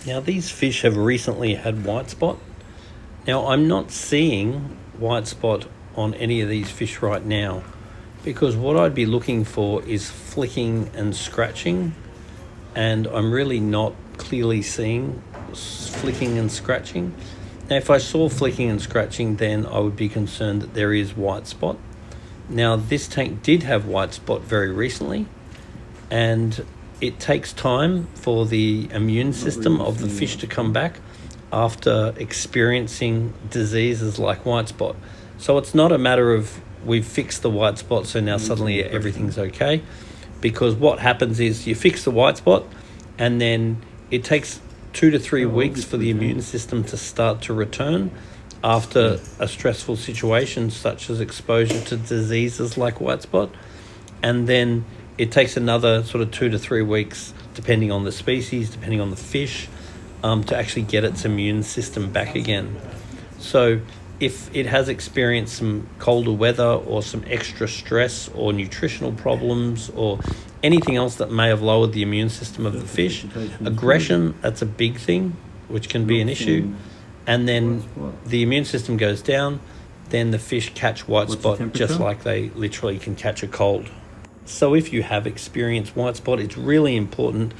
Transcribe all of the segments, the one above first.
Now these fish have recently had white spot. Now I'm not seeing white spot on any of these fish right now, because what I'd be looking for is flicking and scratching, and I'm really not clearly seeing flicking and scratching. Now if I saw flicking and scratching, then I would be concerned that there is white spot. Now this tank did have white spot very recently, and it takes time for the immune system of the fish to come back after experiencing diseases like white spot. So it's not a matter of we've fixed the white spot, so now suddenly everything's okay. Because what happens is you fix the white spot, and then it takes 2 to 3 weeks for the immune system to start to return after a stressful situation such as exposure to diseases like white spot. And then it takes another sort of 2 to 3 weeks, depending on the species, depending on the fish, to actually get its immune system back again. So if it has experienced some colder weather or some extra stress or nutritional problems or anything else that may have lowered the immune system of the fish, aggression, that's a big thing, which can be an issue. And then the immune system goes down, then the fish catch white spot just like they literally can catch a cold. So if you have experienced white spot, it's really important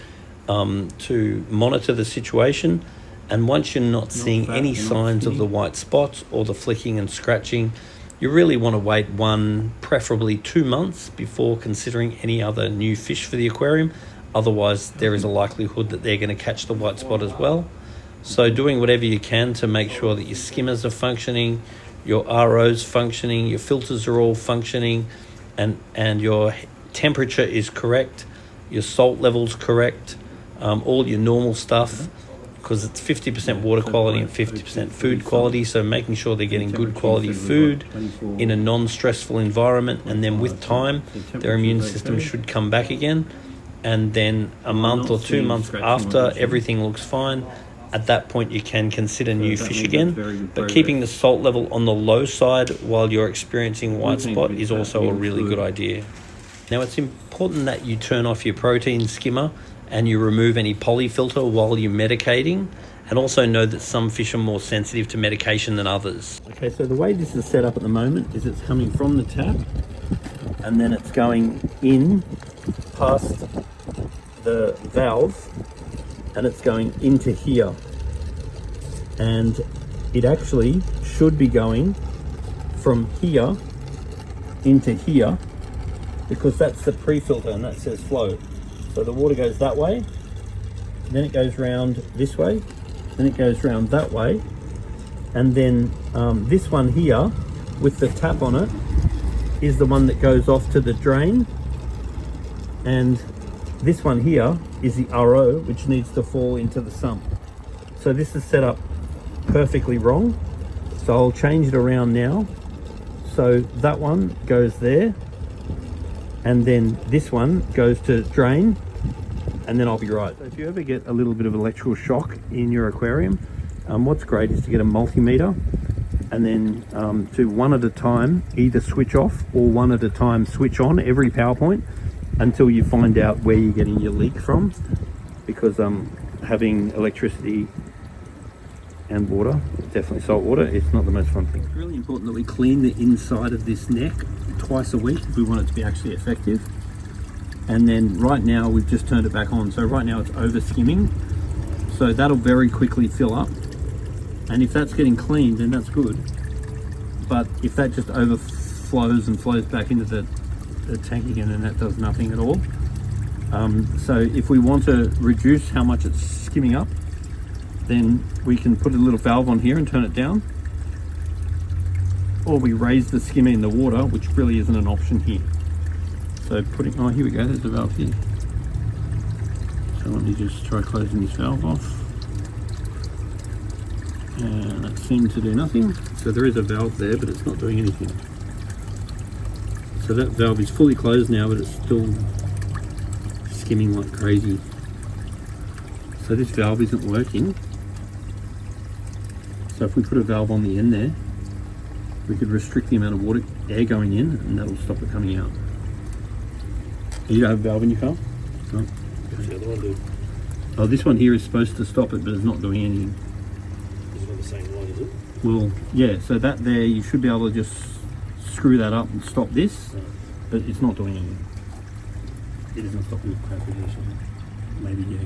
to monitor the situation. And once you're not seeing any signs of the white spots or the flicking and scratching, you really want to wait 1, preferably 2 months before considering any other new fish for the aquarium. Otherwise, there is a likelihood that they're going to catch the white spot as well. So doing whatever you can to make sure that your skimmers are functioning, your RO's functioning, your filters are all functioning, and your temperature is correct, your salt level's correct, all your normal stuff, because it's 50% water quality and 50% food quality. So making sure they're getting good quality food in a non-stressful environment, and then with time, their immune system should come back again. And then a month or 2 months after everything looks fine, at that point you can consider new fish again. But keeping the salt level on the low side while you're experiencing white spot is also a really good idea. Now it's important that you turn off your protein skimmer and you remove any polyfilter while you're medicating, and also know that some fish are more sensitive to medication than others. Okay, so the way this is set up at the moment is it's coming from the tap, and then it's going in past the valve, and it's going into here. And it actually should be going from here into here, because that's the pre-filter and that says flow. So the water goes that way, then it goes round this way, then it goes round that way, and then this one here with the tap on it is the one that goes off to the drain, and this one here is the RO, which needs to fall into the sump. So this is set up perfectly wrong, so I'll change it around now. So that one goes there, and then this one goes to drain, and then I'll be right. So if you ever get a little bit of electrical shock in your aquarium, what's great is to get a multimeter, and then to one at a time either switch off or one at a time switch on every power point until you find out where you're getting your leak from, because having electricity and water, definitely salt water, it's not the most fun thing. It's really important that we clean the inside of this neck twice a week if we want it to be actually effective. And then right now we've just turned it back on, so right now it's over skimming, so that'll very quickly fill up, and if that's getting cleaned then that's good. But if that just overflows and flows back into the tank again, then that does nothing at all. So if we want to reduce how much it's skimming up, then we can put a little valve on here and turn it down, or we raise the skimmer in the water, which really isn't an option here. So putting, oh here we go, there's the valve here. So let me just try closing this valve off, and that seemed to do nothing. So there is a valve there, but it's not doing anything. So that valve is fully closed now, but it's still skimming like crazy. So this valve isn't working. So if we put a valve on the end there, we could restrict the amount of water, air going in, and that'll stop it coming out. You don't have a valve in your car? No? What's the other one do? Oh, this one here is supposed to stop it, but it's not doing anything. Is it on the same line, is it? Well, yeah, so that there, you should be able to just screw that up and stop this, Right. but it's not doing anything. It doesn't stop the crap or something. Maybe, yeah.